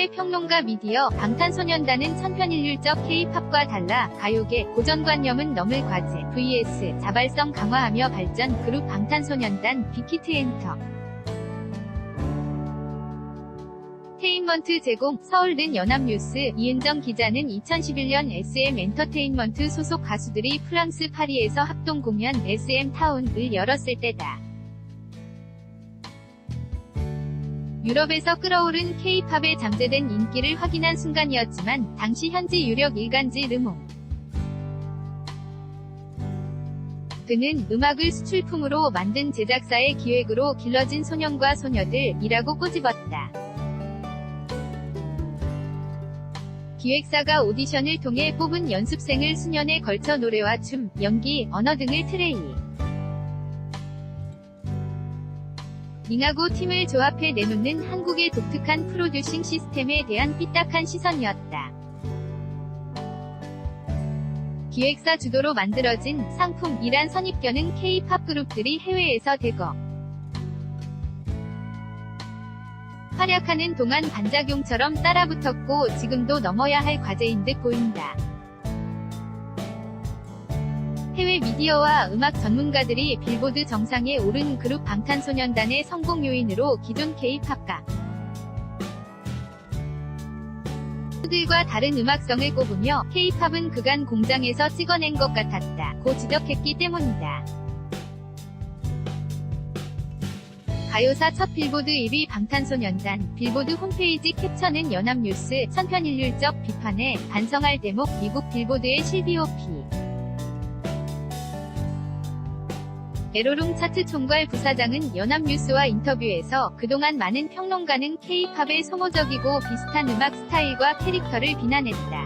해외 평론가 미디어 방탄소년단은 천편일률적 K-팝과 달라 가요계 고정관념은 넘을 과제 vs 자발성 강화하며 발전 그룹 방탄소년단 빅히트엔터 테인먼트 제공 서울는 연합뉴스 이은정 기자는 2011년 SM 엔터테인먼트 소속 가수들이 프랑스 파리에서 합동 공연 SM 타운을 열었을 때다. 유럽에서 끌어오른 K-팝의 잠재된 인기를 확인한 순간이었지만 당시 현지 유력 일간지 르몽 그는 음악을 수출품으로 만든 제작사의 기획으로 길러진 소년과 소녀들이라고 꼬집었다. 기획사가 오디션을 통해 뽑은 연습생을 수년에 걸쳐 노래와 춤, 연기, 언어 등을 잉하고 팀을 조합해 내놓는 한국의 독특한 프로듀싱 시스템에 대한 삐딱한 시선이었다. 기획사 주도로 만들어진 상품이란 선입견은 K-팝 그룹들이 해외에서 대거 활약하는 동안 반작용처럼 따라붙었고 지금도 넘어야 할 과제인 듯 보인다. 해외 미디어와 음악 전문가들이 빌보드 정상에 오른 그룹 방탄소년단의 성공 요인으로 기존 K-팝가 들과 다른 음악성을 꼽으며 K-팝은 그간 공장에서 찍어낸 것 같았다고 지적했기 때문이다. 가요사 첫 빌보드 1위 방탄소년단 빌보드 홈페이지 캡처는 연합뉴스 천편일률적 비판에 반성할 대목 미국 빌보드의 실비오피 에로룽 차트 총괄 부사장은 연합뉴스와 인터뷰에서 그동안 많은 평론가는 K-팝의 소모적이고 비슷한 음악 스타일과 캐릭터를 비난했다.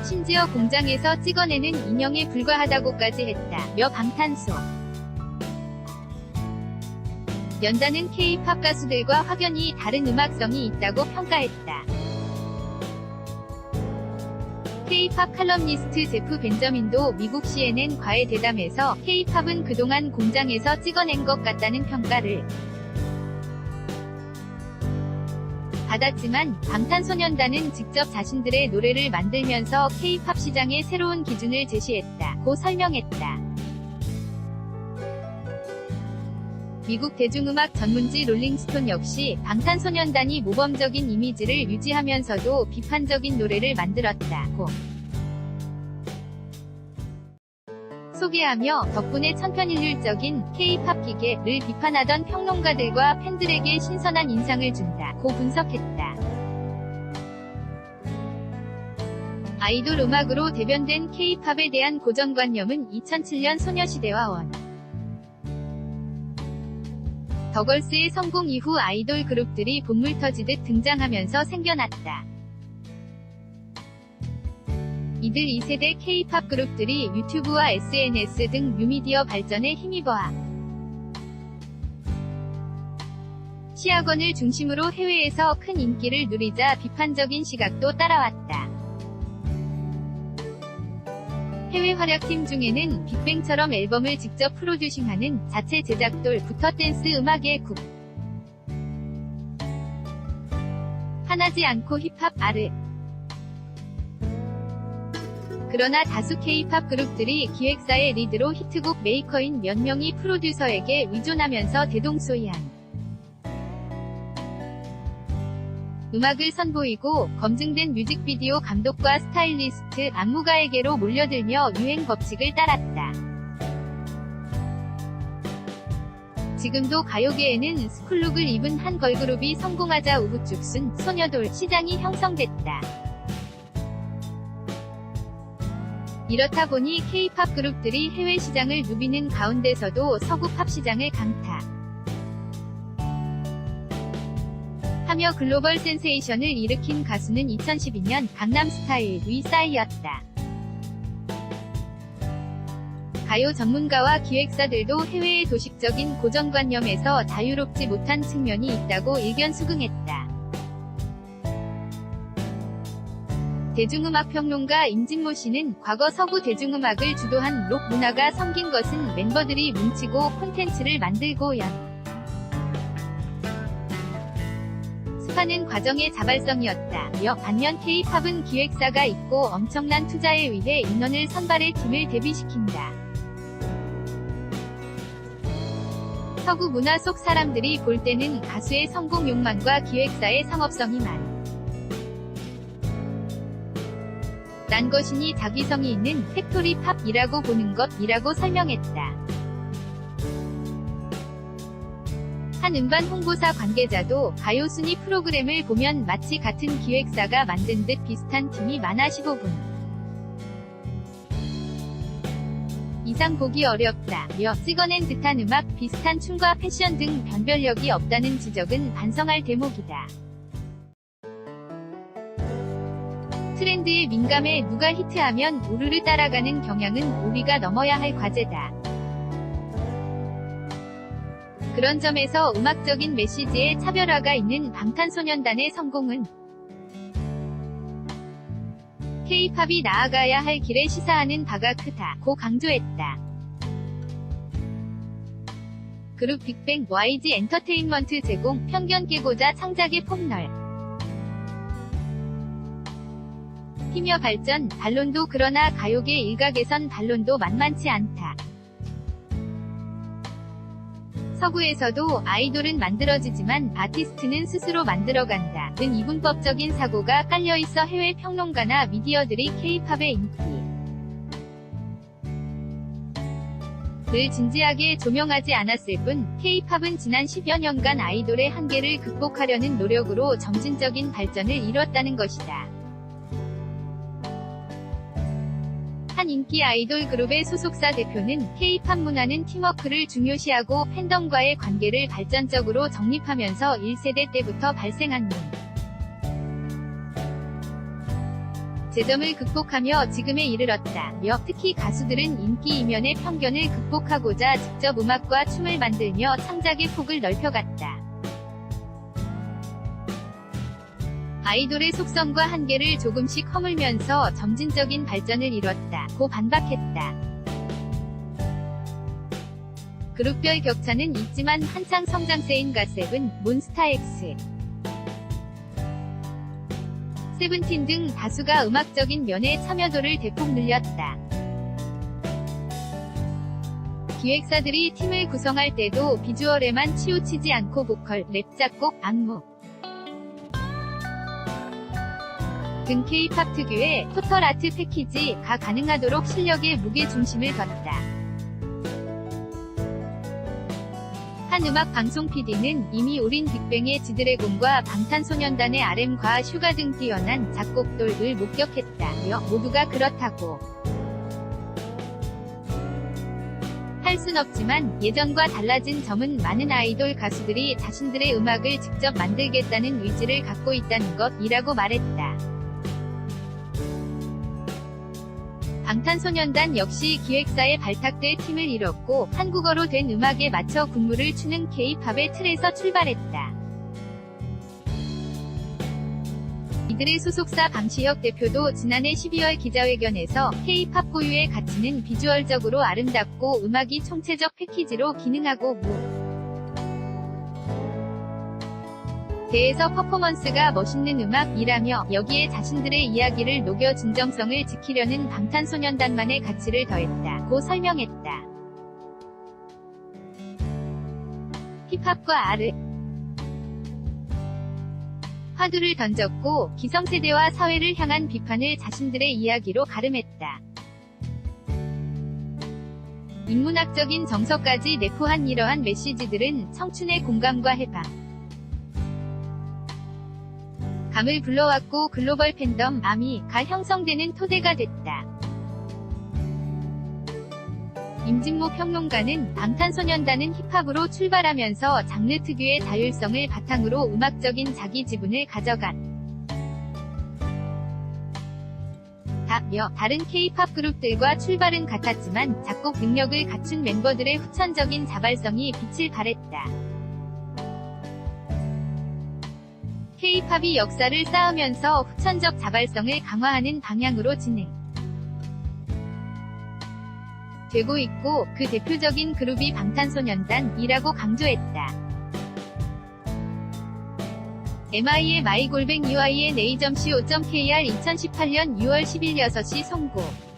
심지어 공장에서 찍어내는 인형에 불과하다고까지 했다며 방탄소 연단은 K-팝 가수들과 확연히 다른 음악성이 있다고 평가했다. K-팝 칼럼니스트 제프 벤저민도 미국 CNN 과의 대담에서 K-팝은 그동안 공장에서 찍어낸 것 같다는 평가를 받았지만 방탄소년단은 직접 자신들의 노래를 만들면서 K-팝 시장의 새로운 기준을 제시했다고 설명했다. 미국 대중음악 전문지 롤링스톤 역시 방탄소년단이 모범적인 이미지를 유지하면서도 비판적인 노래를 만들었다고 소개하며 덕분에 천편일률적인 K-팝 기계를 비판하던 평론가들과 팬들에게 신선한 인상을 준다고 분석했다. 아이돌 음악으로 대변된 K-팝에 대한 고정관념은 2007년 소녀시대와 원 더걸스의 성공 이후 아이돌 그룹들이 본물 터지듯 등장하면서 생겨났다. 이들 2세대 K-팝 그룹들이 유튜브와 SNS 등 뉴미디어 발전에 힘입어야 시야권을 중심으로 해외에서 큰 인기를 누리자 비판적인 시각도 따라왔다. 해외 활약팀 중에는 빅뱅처럼 앨범을 직접 프로듀싱하는 자체 제작돌부터 댄스 음악의 국 하나지 않고 힙합 아르 그러나 다수 K-팝 그룹들이 기획사의 리드로 히트곡 메이커인 몇 명의 프로듀서에게 의존하면서 대동소이한 음악을 선보이고 검증된 뮤직비디오 감독과 스타일리스트, 안무가에게로 몰려들며 유행 법칙을 따랐다. 지금도 가요계에는 스쿨룩을 입은 한 걸그룹이 성공하자 우후죽순, 소녀돌 시장이 형성됐다. 이렇다 보니 K-팝 그룹들이 해외 시장을 누비는 가운데서도 서구 팝 시장을 강타 하며 글로벌 센세이션을 일으킨 가수는 2012년 강남스타일의 싸이였다. 가요 전문가와 기획사들도 해외의 도식적인 고정관념에서 자유롭지 못한 측면이 있다고 일견 수긍했다. 대중음악 평론가 임진모 씨는 과거 서구 대중음악을 주도한 록 문화가 섬긴 것은 멤버들이 뭉치고 콘텐츠를 만들고 성장하는 과정의 자발성이었다. 반면 K-팝은 기획사가 있고 엄청난 투자에 의해 인원을 선발해 팀을 데뷔시킨다. 서구 문화 속 사람들이 볼 때는 가수의 성공 욕망과 기획사의 상업성이 난 것이니 자기성이 있는 팩토리 팝이라고 보는 것이라고 설명했다. 한 음반 홍보사 관계자도 가요 순위 프로그램을 보면 마치 같은 기획사가 만든 듯 비슷한 팀이 많아 15분 이상 보기 어렵다며 찍어낸 듯한 음악, 비슷한 춤과 패션 등 변별력이 없다는 지적은 반성할 대목이다. 트렌드에 민감해 누가 히트하면 우르르 따라가는 경향은 우리가 넘어야 할 과제다. 그런 점에서 음악적인 메시지에 차별화가 있는 방탄소년단의 성공은 K-팝이 나아가야 할 길에 시사하는 바가 크다고 강조했다. 그룹 빅뱅, YG 엔터테인먼트 제공, 편견 깨고자 창작의 폭널. 피며 발전, 반론도 그러나 가요계 일각에선 반론도 만만치 않다. 서구에서도 아이돌은 만들어지지만 아티스트는 스스로 만들어간다 는 이분법적인 사고가 깔려있어 해외 평론가나 미디어들이 K-팝의 인기를 진지하게 조명하지 않았을 뿐 K-팝은 지난 10여 년간 아이돌의 한계를 극복하려는 노력으로 점진적인 발전을 이뤘다는 것이다. 한 인기 아이돌 그룹의 소속사 대표는 K-팝 문화는 팀워크를 중요시하고 팬덤과의 관계를 발전적으로 정립하면서 1세대 때부터 발생한 문제점을 극복하며 지금에 이르렀다며 특히 가수들은 인기 이면의 편견을 극복하고자 직접 음악과 춤을 만들며 창작의 폭을 넓혀갔다. 아이돌의 속성과 한계를 조금씩 허물면서 점진적인 발전을 이뤘다고 반박했다. 그룹별 격차는 있지만 한창 성장세인 가세븐, 몬스타엑스, 세븐틴 등 다수가 음악적인 면에 참여도를 대폭 늘렸다. 기획사들이 팀을 구성할 때도 비주얼에만 치우치지 않고 보컬, 랩, 작곡, 안무 등 K-팝 특유의 토털 아트 패키지가 가능하도록 실력에 무게중심을 뒀다. 한 음악 방송 PD는 이미 우린 빅뱅의 지드래곤과 방탄소년단의 RM과 슈가 등 뛰어난 작곡돌을 목격했다며 모두가 그렇다고 할 순 없지만 예전과 달라진 점은 많은 아이돌 가수들이 자신들의 음악을 직접 만들겠다는 의지를 갖고 있다는 것이라고 말했다. 방탄소년단 역시 기획사에 발탁돼 팀을 이뤘고 한국어로 된 음악에 맞춰 군무를 추는 K-팝의 틀에서 출발했다. 이들의 소속사 방시혁 대표도 지난해 12월 기자회견에서 K-팝 고유의 가치는 비주얼적으로 아름답고 음악이 총체적 패키지로 기능하고 대에서 퍼포먼스가 멋있는 음악이라며 여기에 자신들의 이야기를 녹여 진정성을 지키려는 방탄소년단만의 가치를 더했다고 설명했다. 힙합과 R 화두를 던졌고 기성세대와 사회를 향한 비판을 자신들의 이야기로 가름했다. 인문학적인 정서까지 내포한 이러한 메시지들은 청춘의 공감과 해방 감을 불러왔고 글로벌 팬덤 아미가 형성되는 토대가 됐다. 임진모 평론가는 방탄소년단은 힙합으로 출발하면서 장르 특유의 자율성을 바탕으로 음악적인 자기 지분을 가져간 다며 다른 K-팝 그룹들과 출발은 같았지만 작곡 능력을 갖춘 멤버들의 후천적인 자발성이 빛을 발했다. K-팝이 역사를 쌓으면서 후천적 자발성을 강화하는 방향으로 진행되고 있고 그 대표적인 그룹이 방탄소년단이라고 강조했다. MIMI-UINA.co.kr 2018년 6월 10일 6시 송고